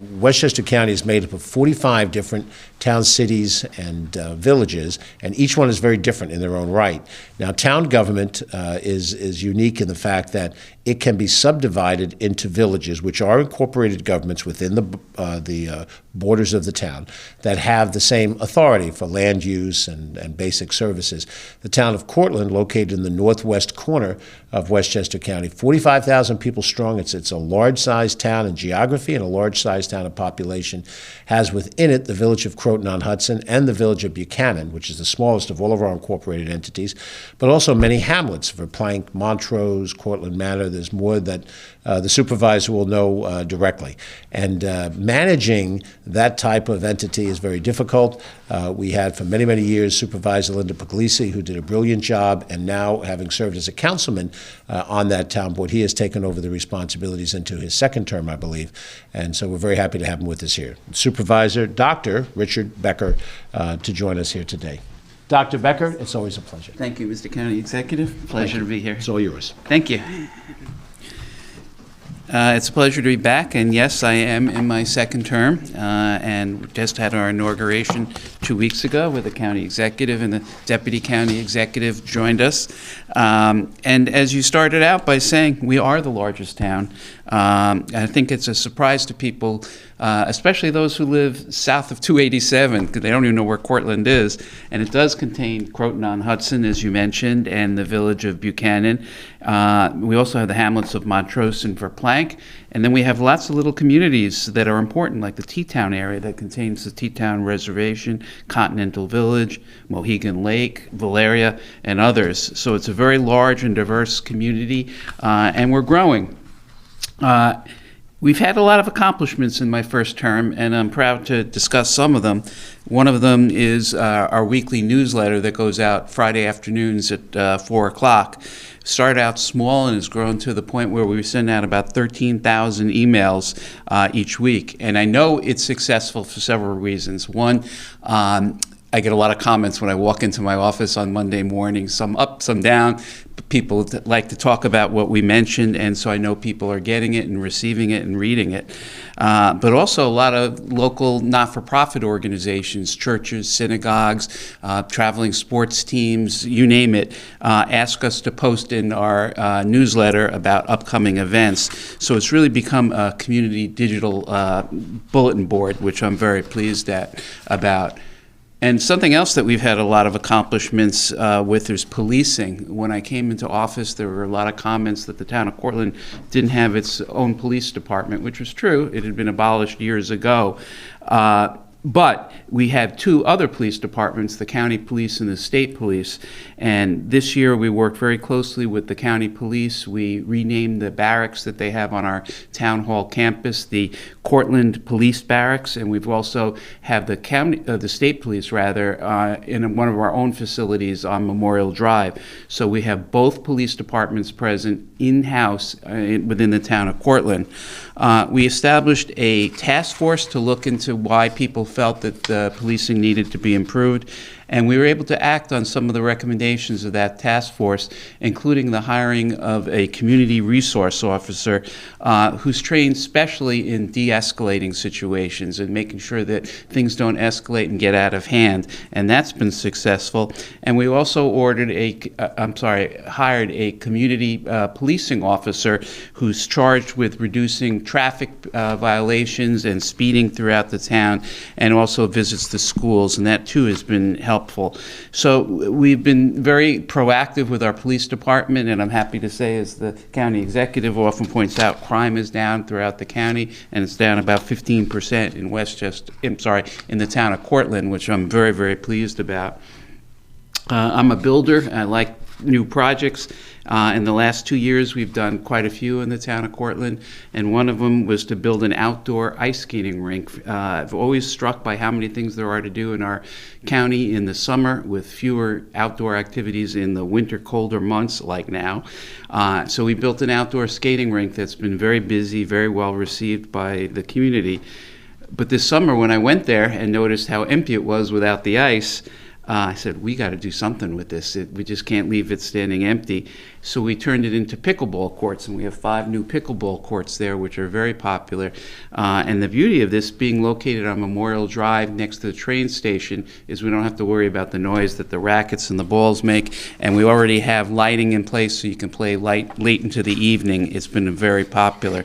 Westchester County is made up of 45 different towns, cities, and villages, and each one is very different in their own right. Now, town government is unique in the fact that it can be subdivided into villages, which are incorporated governments within the borders of the town that have the same authority for land use and basic services. The town of Cortlandt, located in the northwest corner of Westchester County, 45,000 people strong. It's a large-sized town in geography and a large-sized town of population, has within it the village of Cortlandt-on-Hudson and the village of Buchanan, which is the smallest of all of our incorporated entities, but also many hamlets, Verplank, Montrose, Cortlandt Manor. There's more that the supervisor will know directly. And managing that type of entity is very difficult. We had for many, many years Supervisor Linda Puglisi, who did a brilliant job, and now, having served as a councilman on that town board, he has taken over the responsibilities into his second term, I believe. And so we're very happy to have him with us here. Supervisor Dr. Richard Becker to join us here today. Dr. Becker, it's always a pleasure. Thank you, Mr. County Executive. Pleasure to be here. It's all yours. Thank you. It's a pleasure to be back, and yes, I am in my second term, and just had our inauguration 2 weeks ago with the county executive, and the deputy county executive joined us. And as you started out by saying, we are the largest town. I think it's a surprise to people, especially those who live south of 287, because they don't even know where Cortlandt is. And it does contain Croton-on-Hudson, as you mentioned, and the village of Buchanan. We also have the hamlets of Montrose and Verplank. And then we have lots of little communities that are important, like the T-Town area that contains the T-Town Reservation, Continental Village, Mohegan Lake, Valeria, and others. So it's a very large and diverse community, and we're growing. We've had a lot of accomplishments in my first term, and I'm proud to discuss some of them. One of them is our weekly newsletter that goes out Friday afternoons at 4 o'clock. Started out small and has grown to the point where we send out about 13,000 emails each week. And I know it's successful for several reasons. One, I get a lot of comments when I walk into my office on Monday morning, some up, some down. People like to talk about what we mentioned, and so I know people are getting it and receiving it and reading it. But also a lot of local not-for-profit organizations, churches, synagogues, traveling sports teams, you name it, ask us to post in our newsletter about upcoming events. So it's really become a community digital bulletin board, which I'm very pleased about. And something else that we've had a lot of accomplishments with is policing. When I came into office, there were a lot of comments that the town of Cortlandt didn't have its own police department, which was true. It had been abolished years ago. But we have two other police departments, the county police and the state police. And this year we worked very closely with the county police. We renamed the barracks that they have on our town hall campus, the Cortlandt Police Barracks, and we've also have the state police rather, in one of our own facilities on Memorial Drive. So we have both police departments present in-house within the town of Cortlandt. We established a task force to look into why people felt that policing needed to be improved, and we were able to act on some of the recommendations of that task force, including the hiring of a community resource officer who's trained specially in de-escalating situations and making sure that things don't escalate and get out of hand, and that's been successful. And we also hired a community policing officer who's charged with reducing traffic violations and speeding throughout the town, and also visits the schools, and that too has been helpful. So we've been very proactive with our police department, and I'm happy to say, as the county executive often points out, crime is down throughout the county, and it's down about 15% in Westchester, in the town of Cortlandt, which I'm very, very pleased about. I'm a builder. I like new projects. In the last 2 years, we've done quite a few in the town of Cortlandt, and one of them was to build an outdoor ice skating rink. I've always struck by how many things there are to do in our county in the summer with fewer outdoor activities in the winter, colder months like now. So we built an outdoor skating rink that's been very busy, very well received by the community. But this summer, when I went there and noticed how empty it was without the ice, I said, we got to do something with this. We just can't leave it standing empty. So we turned it into pickleball courts, and we have 5 new pickleball courts there, which are very popular. And the beauty of this being located on Memorial Drive next to the train station is we don't have to worry about the noise that the rackets and the balls make. And we already have lighting in place so you can play late into the evening. It's been very popular.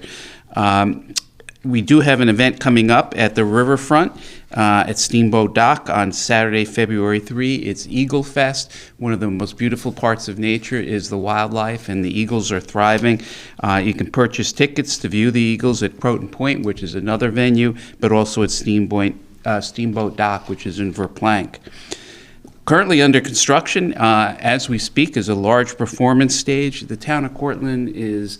We do have an event coming up at the riverfront at Steamboat Dock on Saturday, February 3. It's Eagle Fest. One of the most beautiful parts of nature is the wildlife, and the eagles are thriving. You can purchase tickets to view the eagles at Croton Point, which is another venue, but also at Steamboat Dock, which is in Verplanck. Currently under construction, as we speak, is a large performance stage. The town of Cortlandt is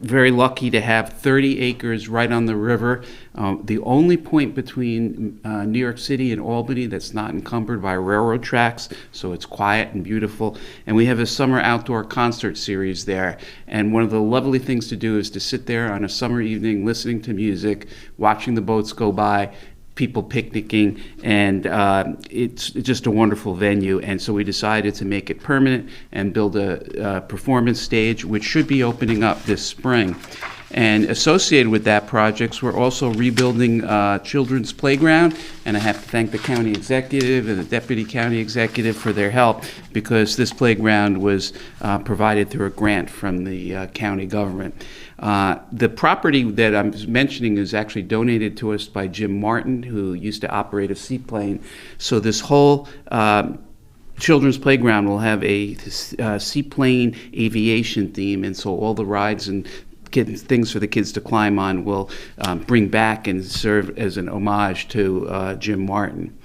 very lucky to have 30 acres right on the river. The only point between New York City and Albany that's not encumbered by railroad tracks, so it's quiet and beautiful. And we have a summer outdoor concert series there. And one of the lovely things to do is to sit there on a summer evening listening to music, watching the boats go by, people picnicking, and it's just a wonderful venue. And so we decided to make it permanent and build a performance stage, which should be opening up this spring. And associated with that project, we're also rebuilding children's playground, and I have to thank the county executive and the deputy county executive for their help, because this playground was provided through a grant from the county government. The property that I'm mentioning is actually donated to us by Jim Martin, who used to operate a seaplane. So this whole children's playground will have a seaplane aviation theme, and so all the rides and things for the kids to climb on will bring back and serve as an homage to Jim Martin.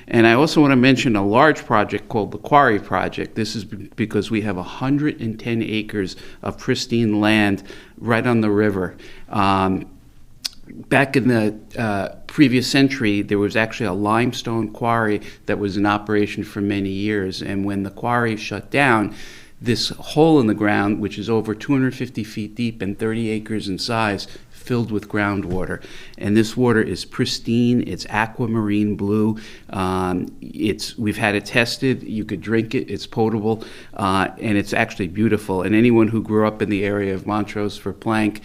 And I also want to mention a large project called the Quarry Project. This is because we have 110 acres of pristine land right on the river. Back in the previous century, there was actually a limestone quarry that was in operation for many years. And when the quarry shut down, this hole in the ground, which is over 250 feet deep and 30 acres in size, filled with groundwater. And this water is pristine. It's aquamarine blue. We've had it tested. You could drink it. It's potable. And it's actually beautiful. And anyone who grew up in the area of Montrose Verplanck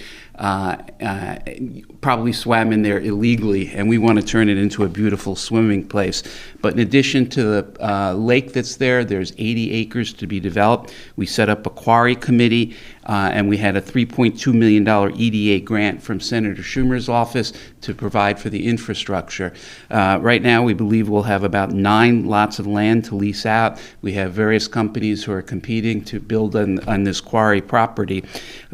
probably swam in there illegally, and we want to turn it into a beautiful swimming place. But in addition to the lake that's there, there's 80 acres to be developed. We set up a quarry committee, and we had a $3.2 million EDA grant from Senator Schumer's office to provide for the infrastructure. Right now, we believe we'll have about 9 lots of land to lease out. We have various companies who are competing to build on this quarry property.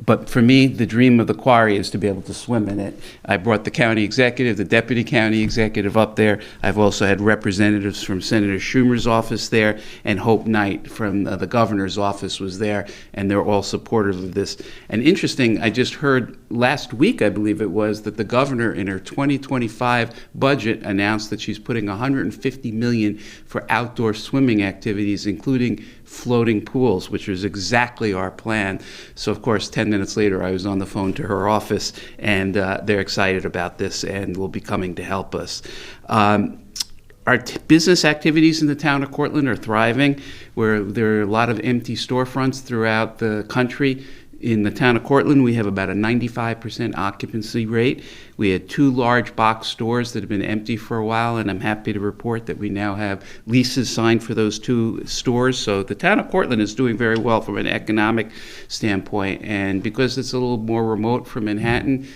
But for me, the dream of the quarry is to be able to swim in it. I brought the county executive, the deputy county executive up there. I've also had representatives from Senator Schumer's office there, and Hope Knight from the governor's office was there, and they're all supporters of this. And interesting, I just heard last week, I believe it was, that the governor in her 2025 budget announced that she's putting $150 million for outdoor swimming activities, including floating pools, which is exactly our plan. So, of course, 10 minutes later, I was on the phone to her office, and they're excited about this and will be coming to help us. Our business activities in the town of Cortlandt are thriving, where there are a lot of empty storefronts throughout the country. In the town of Cortlandt, we have about a 95% occupancy rate. We had 2 large box stores that have been empty for a while, and I'm happy to report that we now have leases signed for those 2 stores. So the town of Cortlandt is doing very well from an economic standpoint. And because it's a little more remote from Manhattan,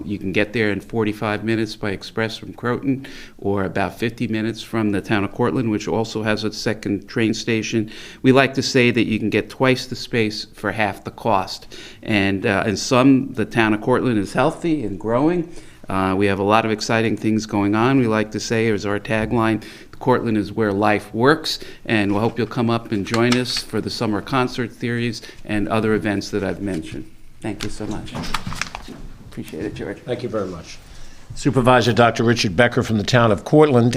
you can get there in 45 minutes by express from Croton, or about 50 minutes from the town of Cortlandt, which also has a second train station. We like to say that you can get twice the space for half the cost. And in sum, the town of Cortlandt is healthy and growing. We have a lot of exciting things going on. We like to say, as our tagline, Cortlandt is where life works, and we hope you'll come up and join us for the summer concert series and other events that I've mentioned. Thank you so much. Appreciate it, George. Thank you very much. Supervisor Dr. Richard Becker from the town of Cortlandt.